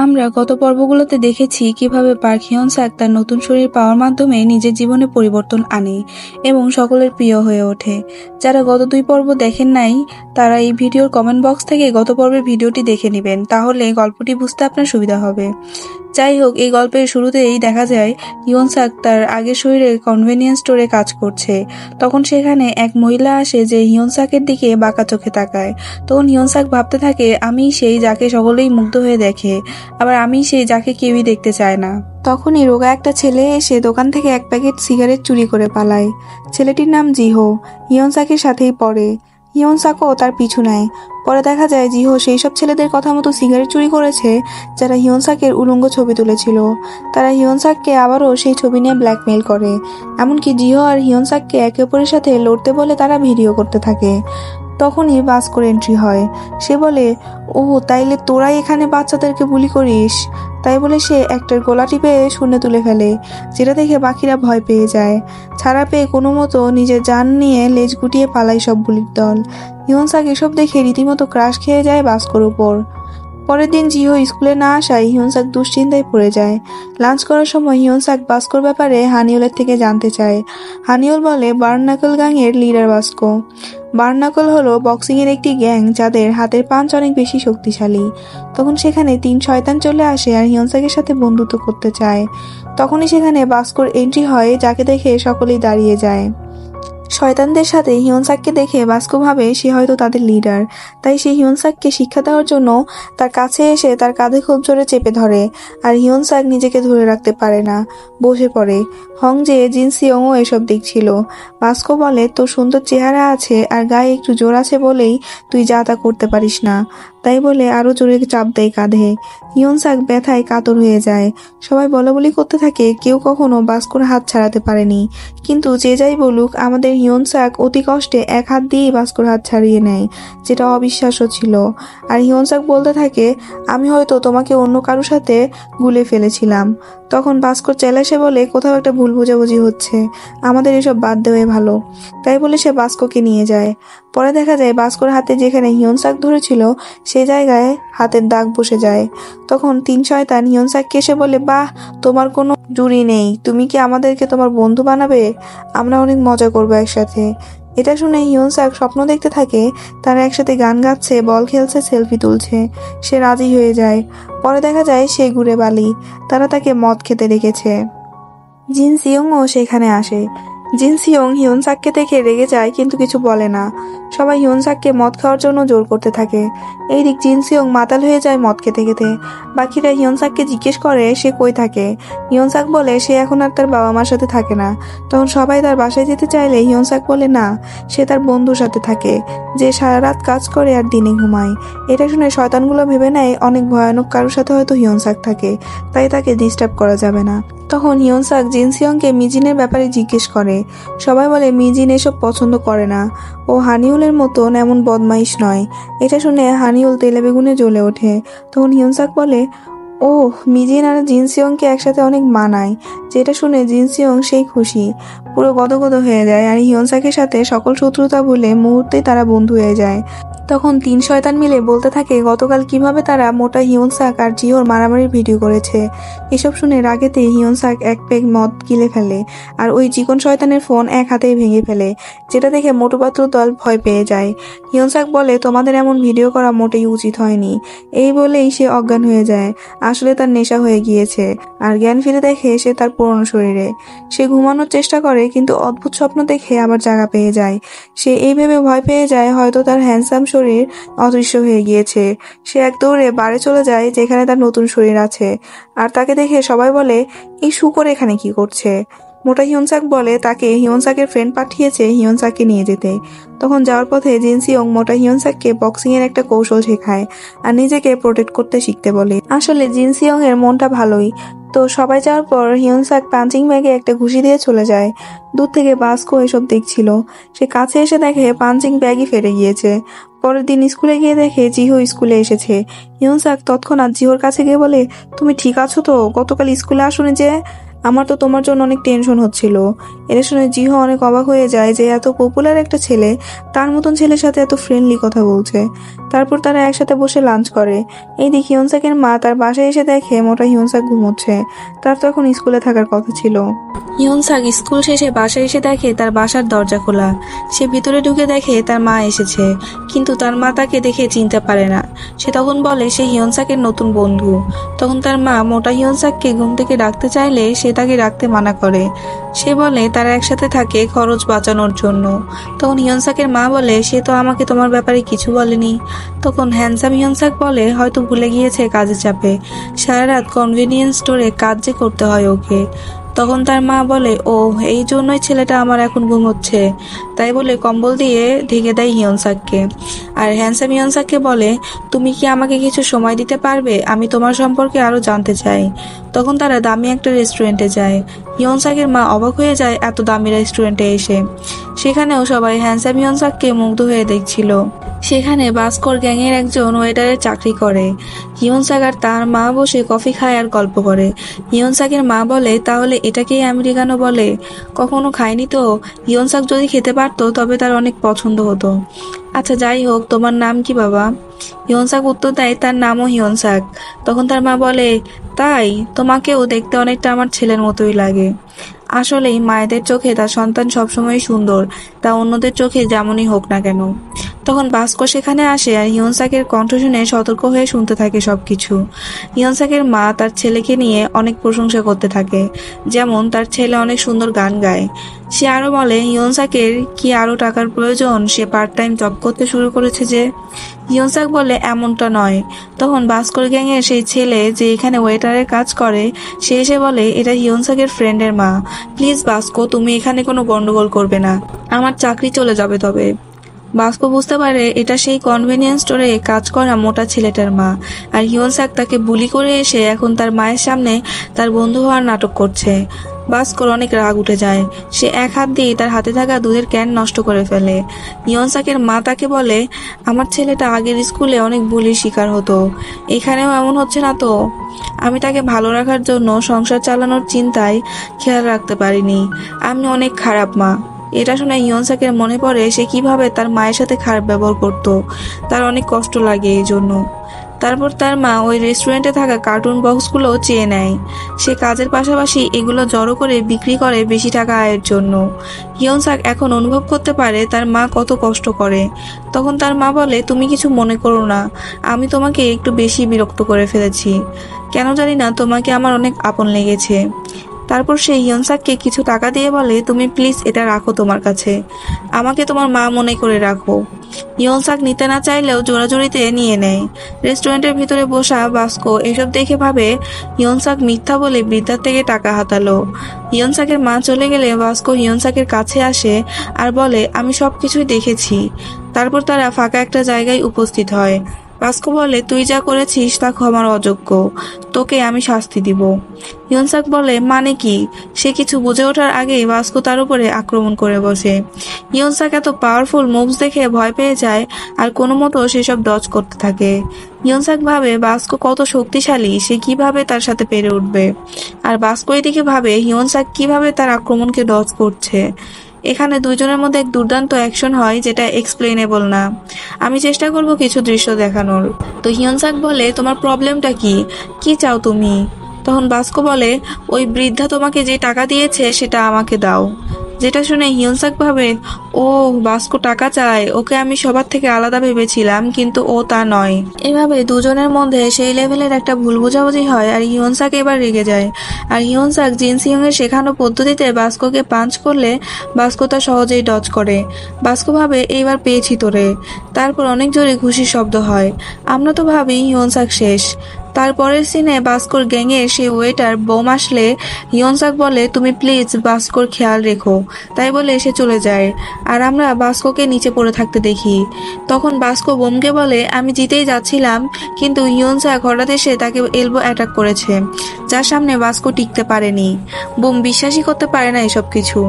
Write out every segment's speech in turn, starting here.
আমরা গত পর্বগুলোতে দেখেছি কিভাবে পার্ক হিয়ন-সাক তার নতুন শরীর পাওয়ার মাধ্যমে নিজের জীবনে পরিবর্তন আনে এবং সকলের প্রিয় হয়ে ওঠে। যারা গত 2 পর্ব দেখেন নাই তারা এই ভিডিওর কমেন্ট বক্স থেকে গত পর্বের ভিডিওটি দেখে নেবেন, তাহলে গল্পটি বুঝতে আপনার সুবিধা হবে। যাই হোক, এই গল্পের শুরুতেই দেখা যায় হিয়ন-সাক তার আগের শরীরে কনভেনিয়েন্স স্টোরে কাজ করছে। তখন সেখানে এক মহিলা আসে যে হিয়ন-সাকের দিকে বাঁকা চোখে তাকায়। তখন হিয়ন-সাক ভাবতে থাকে, আমি সেই যাকে সকলেই মুগ্ধ হয়ে দেখে, আবার আমি সেই যাকে কেউই দেখতে চায় না। তখনই রোগা একটা ছেলে এসে দোকান থেকে এক প্যাকেট সিগারেট চুরি করে পালায়। ছেলেটির নাম জিহো, হিয়ন-সাকের সাথেই পড়ে। হিয়ন-সাকও তার পিছু নেয়। পরে দেখা যায় জিহো সেই সব ছেলেদের কথা মতো সিগারেট চুরি করেছে যারা হিয়ন-সাকের উলঙ্গ ছবি তুলেছিল। তারা হিয়ন-সাককে আবারও সেই ছবি নিয়ে ব্ল্যাকমেইল করে। এমনকি জিহো আর হিয়ন-সাককে একে অপরের সাথে লড়তে বলে তারা ভিডিও করতে থাকে। তখনই বাস্কোর এন্ট্রি হয়। সে বলে, ও তাইলে তোরাই এখানে বাচ্চাদেরকে বুলি করিস। তাই বলে সে একটার গলা টিপে শূন্যে তুলে ফেলে, যেটা দেখে বাকিরা ভয় পেয়ে যায়। ছাড়া পেয়ে কোনো মতো নিজের জান নিয়ে লেজ গুটিয়ে পালায় সব বুলির দল। হিয়ন-সাক এসব দেখে রীতিমতো ক্রাশ খেয়ে যায় বাস্কোর উপর। পরের দিন জিহো স্কুলে না আসায় হিয়ন-সাক দুশ্চিন্তায় পড়ে যায়। লাঞ্চ করার সময় হিয়ন-সাক বাস্কোর ব্যাপারে হানিওলের থেকে জানতে চায়। হানিওল বলে বার্নাকল গ্যাংয়ের লিডার বাস্কো। বার্নাকল হলো বক্সিং এর একটি গ্যাং যাদের হাতের পাঞ্চ অনেক বেশি শক্তিশালী। তখন সেখানে 3 শয়তান চলে আসে আর হিয়ন-সাকের সাথে বন্ধুত্ব করতে চায়। তখনই সেখানে বাস্কোর এন্ট্রি হয়, যাকে দেখে সকলেই দাঁড়িয়ে যায়। শয়তানদের সাথে হিয়ন-সাককে দেখে বাস্কো ভাবে সে হয়তো তাদের লিডার, তাই সে হিয়ন-সাককে শিক্ষা দেওয়ার জন্য তার কাছে এসে তার কাঁধে খুব জোরে চেপে ধরে। আর হিয়ন-সাক নিজেকে ধরে রাখতে পারে না, বসে পড়ে। হংজে, জিনসিয়ংও এসব দেখছিল। বাস্কো বলে, তোর সুন্দর চেহারা আছে আর গায়ে একটু জোর আছে বলেই তুই যা তা করতে পারিস না। তাই বলে আরো জোরে চাপ দেয় কাঁধে। হিয়ন-সাক ব্যথায় কাতর হয়ে যায়। সবাই বলাবলি করতে থাকে, কেউ কখনো বাস্কোর হাত ছাড়াতে পারেনি। কিন্তু যে যাই বলুক, আমাদের হিয়ন-সাক অতি কষ্টে এক হাত দিয়েই বাস্কোর হাত ছাড়িয়ে নেয়, যেটা অবিশ্বাস্য ছিল। আর হিয়ন-সাক বলতে থাকে, আমি হয়তো তোমাকে অন্য কারোর সাথে গুলে ফেলেছিলাম। তখন বাস্কোর চেলা এসে বলে, কোথাও একটা ভুল বোঝাবুঝি হচ্ছে, আমাদের এসব বাদ দেওয়াই ভালো। তাই বলে সে বাস্কোকে নিয়ে যায়। পরে দেখা যায় বাস্কোর হাতে যেখানে হিয়ন-সাক ধরেছিল সে জায়গায় হাতের দাগ বসে যায়। তখন 3 শয়তান হিয়ন-সাককে এসে বলে, বাহ, তোমার কোনো জুড়ি নেই, তুমি কি আমাদেরকে তোমার বন্ধু বানাবে? আমরা অনেক মজা করবো একসাথে। এটা শুনে হিয়ন-সাক স্বপ্ন দেখতে থাকে, তারা একসাথে গান গাচ্ছে, বল খেলছে, সেলফি তুলছে। সে রাজি হয়ে যায়। পরে দেখা যায় সে ঘুরে বালি, তারা তাকে মদ খেতে রেখেছে। জিনসিয়ংও সেখানে আসে। জিনসিয়ং হিয়ন-সাককে দেখে রেগে যায় কিন্তু কিছু বলে না। সবাই হিয়ন-সাককে মদ খাওয়ার জন্য জোর করতে থাকে। এইদিক জিনসিয়ং মাতাল হয়ে যায় মদ খেতে খেতে। বাকিরা হিয়ন-সাককে জিজ্ঞেস করে সে কই থাকে। হিয়ন-সাক বলে সে এখন আর তার বাবা মার সাথে থাকে না। তখন সবাই তার বাসায় যেতে চাইলে হিয়ন-সাক বলে না, সে তার বন্ধুর সাথে থাকে, যে সারা রাত কাজ করে আর দিনে ঘুমায়। এটা শুনে শয়তানগুলো ভেবে নেয় অনেক ভয়ানক কারোর সাথে হয়তো হিয়ন-সাক থাকে, তাই তাকে ডিস্টার্ব করা যাবে না। তখন হিয়ন-সাক জিনসিয়ংকে মিজিনের ব্যাপারে জিজ্ঞেস করে। সবাই বলে মিজিন এসব পছন্দ করে না, ও হানিউলের মতন এমন বদমাইশ নয়। এটা শুনে হানিউল তেলে বেগুনে জ্বলে ওঠে। তখন হিয়ন-সাক বলে, ও মিজিন আর জিনসিয়ংকে একসাথে অনেক মানায়। যেটা শুনে জিনসিয়ং সেই খুশি, পুরো গদগদ হয়ে যায় আর হিয়ন-সাকের সাথে সকল শত্রুতা ভুলে মুহূর্তেই তারা বন্ধু হয়ে যায়। তখন 3 শয়তান মিলে বলতে থাকে গতকাল কিভাবে তারা মোটা হিয়ন-সাক আর জিহোর মারামারির ভিডিও করেছে। এসব শুনে রাগেতে হিয়ন-সাক এক পেগ মদ গিলে ফেলে আর ওই চিকন শয়তানের ফোন এক হাতেই ভেঙে ফেলে, যেটা দেখে মোটু পাতলু দল ভয় পেয়ে যায়। হিয়ন-সাক বলে, তোমাদের এমন ভিডিও করা মোটেই উচিত হয়নি। এই বলেই সে অজ্ঞান হয়ে যায়। আসলে তার নেশা হয়ে গিয়েছে আর জ্ঞান ফিরে দেখে সে তার পুরনো শরীরে। সে ঘুমানোর চেষ্টা করে কিন্তু অদ্ভুত স্বপ্ন দেখে আবার জায়গা পেয়ে যায়। সে এই ভেবে ভয় পেয়ে যায় হয়তো তার হ্যান্ডসাম শরীর অদৃশ্য হয়ে গিয়েছে। সে এক দৌড়ে বাড়ি চলে যায় যেখানে তার নতুন শরীর আছে। আর তাকে দেখে সবাই বলে, এই শুকর এখানে কি করছে? মোটা হিয়ন-সাক বলে তাকে হিয়ন-সাকের ফ্রেন্ড পাঠিয়েছে হিয়ন-সাককে নিয়ে যেতে। তখন যাওয়ার পথে জিনসিয়ং মোটা হিয়ন-সাককে বক্সিং এর একটা কৌশল শেখায় আর নিজেকে প্রোটেক্ট করতে শিখতে বলে। আসলে জিনসিয়ং এর মনটা ভালোই। তো সবাই যাওয়ার পর হিয়ন-সাক পাঞ্চিং ব্যাগে একটা ঘুষি দিয়ে চলে যায়। দূর থেকে বাস্কো এসব দেখছিল। সে কাছে এসে দেখে পাঞ্চিং ব্যাগই ফেটে গিয়েছে। পরের দিন স্কুলে গিয়ে দেখে জিহো স্কুলে এসেছে। হিয়ন-সাক তৎক্ষণাৎ জিহোর কাছে গিয়ে বলে, তুমি ঠিক আছো তো? গতকাল স্কুলে আসোনি যে? আমার তো তোমার জন্য অনেক টেনশন হচ্ছিল। এটা শুনে জিহো অনেক অবাক হয়ে যায় যে এত পপুলার একটা ছেলে তার মতন ছেলের সাথে এত ফ্রেন্ডলি কথা বলছে। তারপর তারা একসাথে বসে লাঞ্চ করে। এইদিকে হিয়নসাকের মা তার বাসায় এসে দেখে মোটা হিয়নসাক ঘুমোচ্ছে। তার তো এখন স্কুলে থাকার কথা ছিল। হিয়নসাক স্কুল শেষে বাসায় এসে দেখে তার বাসার দরজা খোলা। সে ভিতরে ঢুকে দেখে তার মা এসেছে, কিন্তু তার মা তাকে দেখে চিনতে পারে না। সে তখন বলে সে হিয়নসাকের নতুন বন্ধু। তখন তার মা মোটা হিয়নসাককে ঘুম থেকে ডাকতে চাইলে সে তাকে ডাকতে মানা করে। সে বলে তারা একসাথে থাকে খরচ বাঁচানোর জন্য। তখন হিয়নসাকের মা বলে সে তো আমাকে তোমার ব্যাপারে কিছু বলেনি। তখন হ্যান্ডসাম হিয়নসাক বলে হয়তো ভুলে গিয়েছে কাজে চাপে, সারা রাত কনভেনিয়েন্স স্টোরে কাজ যে করতে হয় ওকে। তখন তার মা বলে ও এই জন্যই ছেলেটা আমার এখন ঘুমোচ্ছে, তাই বলে কম্বল দিয়ে ঢেকে দেয় হিয়নসাককে। আর হ্যান্ডসাম হিয়নসাককে বলে তুমি কি আমাকে কিছু সময় দিতে পারবে, আমি তোমার সম্পর্কে আরো জানতে চাই। তখন তারা দামি একটা রেস্টুরেন্টে যায়। হিয়নসাকের মা অবাক হয়ে যায় এত দামি রেস্টুরেন্টে এসে। সেখানেও সবাই হ্যান্ডসাম হিয়নসাককে মুগ্ধ হয়ে দেখছিল। সেখানে বাস্কর গ্যাংয়ের একজন ওয়েটারের চাকরি করে। হিয়নসাক আর তার মা বসে কফি খায় আর গল্প করে। হিয়নসাকের মা বলে তাহলে এটাকেই আমেরিকানো বলে, কখনো খায়নি তো। হিয়নসাক যদি খেতে পারতো তবে তার অনেক পছন্দ হতো। আচ্ছা যাই হোক, তোমার নাম কি বাবা? হিয়নসাক উত্তর দেয় তার নামও হিয়নসাক। তখন তার মা বলে তাই, তোমাকেও দেখতে অনেকটা আমার ছেলের মতোই লাগে। আসলেই মায়েদের চোখে তার সন্তান সবসময় সুন্দর, তা অন্যদের চোখে যেমনই হোক না কেন। তখন বাস্কো সেখানে আসে আর হিয়নসাকের কণ্ঠ শুনে সতর্ক হয়ে শুনতে থাকে সবকিছু। হিয়নসাকের মা তার ছেলেকে নিয়ে অনেক প্রশংসা করতে থাকে, যেমন তার ছেলে অনেক সুন্দর গান গায়। সে আরো বলে হিয়নসাকের কি আরো টাকার প্রয়োজন, সে পার্ট টাইম জব করতে শুরু করেছে যে। হিয়নসাক বলে এমনটা নয়। তখন বাস্কর গ্যাংয়ের সেই ছেলে যে এখানে ওয়েটারের কাজ করে সে এসে বলে এটা হিয়নসাকের ফ্রেন্ডের মা, প্লিজ বাস্কো তুমি এখানে কোনো গন্ডগোল করবে না, আমার চাকরি চলে যাবে তবে। বাস্কো বুঝতে পারে এটা সেই কনভেনিয়েন্স স্টোরে কাজ করা মোটা ছেলেটার মা, আর হিয়নসাক তাকে বুলি করে এসে এখন তার মায়ের সামনে তার বন্ধু হওয়ার নাটক করছে। বাস্কোর অনেক রাগ উঠে যায়। সে এক হাত দিয়ে তার হাতে থাকা দুধের ক্যান নষ্ট করে ফেলে। হিয়নসাকের মা তাকে বলে আমার ছেলেটা আগের স্কুলে অনেক বুলির শিকার হতো, এখানেও এমন হচ্ছে না তো? আমি তাকে ভালো রাখার জন্য সংসার চালানোর চিন্তায় খেয়াল রাখতে পারিনি, আমি অনেক খারাপ মা। এটা শুনে হিয়নসাকের মনে পড়ে সে কিভাবে তার মায়ের সাথে খারাপ ব্যবহার করত। তার অনেক কষ্ট লাগে এই জন্য। তারপর তার মা ওই রেস্টুরেন্টে থাকা কার্টুন বক্সগুলো চেয়ে নেয়। সে কাজের পাশাপাশি এগুলো জড়ো করে বিক্রি করে বেশি টাকা আয়ের জন্য। হিয়নসাক এখন অনুভব করতে পারে তার মা কত কষ্ট করে। তখন তার মা বলে তুমি কিছু মনে করো না, আমি তোমাকে একটু বেশি বিরক্ত করে ফেলেছি, কেন জানি না তোমাকে আমার অনেক আপন লেগেছে। তারপর সে হিয়নসাককে কিছু টাকা দিয়ে বলে তুমি প্লিজ এটা রাখো তোমার কাছে, আমাকে তোমার মা মনে করে রাখো। হিয়নসাক নিতে না চাইলেও জোরাজুরিতে নিয়ে নেয়। রেস্টুরেন্টের ভিতরে বসা বাস্কো এসব দেখে ভাবে হিয়নসাক মিথ্যা বলে বৃদ্ধার থেকে টাকা হাতালো। হিয়নসাকের মা চলে গেলে বাস্কো হিয়নসাকের কাছে আসে আর বলে আমি সবকিছুই দেখেছি। তারপর তারা ফাঁকা একটা জায়গায় উপস্থিত হয়। বাস্কো বলে তুই যা করেছিস তা ক্ষমার অযোগ্য, তোকে আমি শাস্তি দিব। হিয়নসাক বলে মানে কি? সে কিছু বুঝে ওঠার আগেই বাস্কো তার উপরে আক্রমণ করে বসে। হিয়নসাক এত পাওয়ারফুল মুভস দেখে ভয় পেয়ে যায় আর কোনো মতো সেসব ডজ করতে থাকে। হিয়নসাক ভাবে বাস্কো কত শক্তিশালী, সে কিভাবে তার সাথে পেরে উঠবে। আর বাস্কো এদিকে ভাবে হিয়নসাক কিভাবে তার আক্রমণকে ডজ করছে। এখানে দুইজনের মধ্যে এক দুর্দান্ত অ্যাকশন হয় যেটা এক্সপ্লেনেবল না। আমি চেষ্টা করব কিছু দৃশ্য দেখানোর। তো হিয়নসাক বলে তোমার প্রবলেমটা কি, কি চাও তুমি? তখন বাস্কো বলে ওই বৃদ্ধা তোমাকে যে টাকা দিয়েছে সেটা আমাকে দাও। যেটা শুনে হিয়নসাক ভাবে ও বাস্কো টাকা চায়, ওকে আমি সবার থেকে আলাদা ভেবেছিলাম, কিন্তু ও তা নয়। এভাবে দুজনের মধ্যে সেই লেভেলের একটা ভুল বোঝাবুঝি হয় আর হিয়নসাক এবার রেগে যায়। আর হিয়নসাক জিন সিয়ং এর শেখানো পদ্ধতিতে বাস্কোকে পাঞ্চ করলে বাস্কো তা সহজেই ডজ করে। বাস্কো ভাবে এইবার পেয়েছি তোরে। তারপর অনেক জোরে ঘুষির শব্দ হয়। আমরা তো ভাবি হিয়নসাক শেষ। তারপরের সিনে বাস্কোর গ্যাংয়ে সেই ওয়েটার বোম আসলে হিয়নসাক বলে তুমি প্লিজ বাস্কোর খেয়াল রেখো, তাই বলে এসে চলে যায়। আর আমরা বাস্কোকে নিচে পড়ে থাকতে দেখি। তখন বাস্কো বোমকে বলে আমি জিতেই যাচ্ছিলাম, কিন্তু হিয়নসাক হঠাৎ এসে তাকে এলবো অ্যাটাক করেছে, যার সামনে বাস্কো টিকতে পারেনি। বোম বিশ্বাসই করতে পারে না এসব কিছু।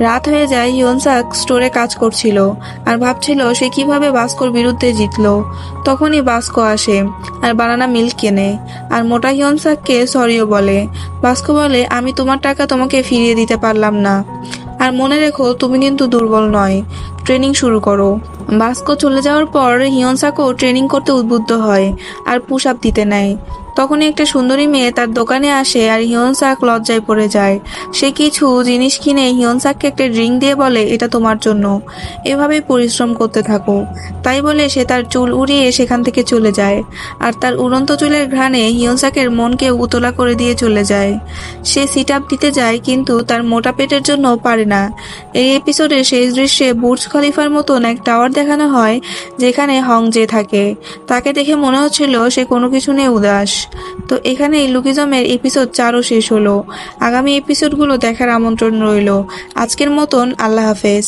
রাত হয়ে যায়। হিয়নসাক স্টোরে কাজ করছিল আর ভাবছিল সে কিভাবে বাস্কোর বিরুদ্ধে জিতলো। তখনই বাস্কো আসে আর বানানা মিল্ক কেনে আর মোটা হিয়নসাককে সরিও বলে। বাস্কো বলে, আমি তোমার টাকা তোমাকে ফিরিয়ে দিতে পারলাম না, আর মনে রেখো তুমি কিন্তু দুর্বল নয়, ট্রেনিং শুরু করো। বাস্কো চলে যাওয়ার পর হিয়নসাকও ট্রেনিং করতে উদ্বুদ্ধ হয় আর পুশ আপ দিতে নেয়। তখনই একটা সুন্দরী মেয়ে তার দোকানে আসে আর হিয়নসাক লজ্জায় পড়ে যায়। সে কিছু জিনিস কিনে হিয়নসাককে একটা ড্রিঙ্ক দিয়ে বলে, এটা তোমার জন্য, এভাবেই পরিশ্রম করতে থাকো। তাই বলে সে তার চুল উড়িয়ে সেখান থেকে চলে যায় আর তার উড়ন্ত চুলের ঘ্রাণে হিয়নসাকের মনকে উতলা করে দিয়ে চলে যায়। সে সিট আপ দিতে যায় কিন্তু তার মোটা পেটের জন্য পারে না। এই এপিসোডের শেষ দৃশ্যে বুর্জ খলিফার মতন এক টাওয়ার দেখানো হয় যেখানে হং জে থাকে। তাকে দেখে মনে হচ্ছিল সে কোনো কিছু নিয়ে উদাস। তো এখানেই লুকিজমের এপিসোড 4ও শেষ হলো। আগামী এপিসোডগুলো দেখার আমন্ত্রণ রইল। আজকের মতন আল্লাহ হাফেজ।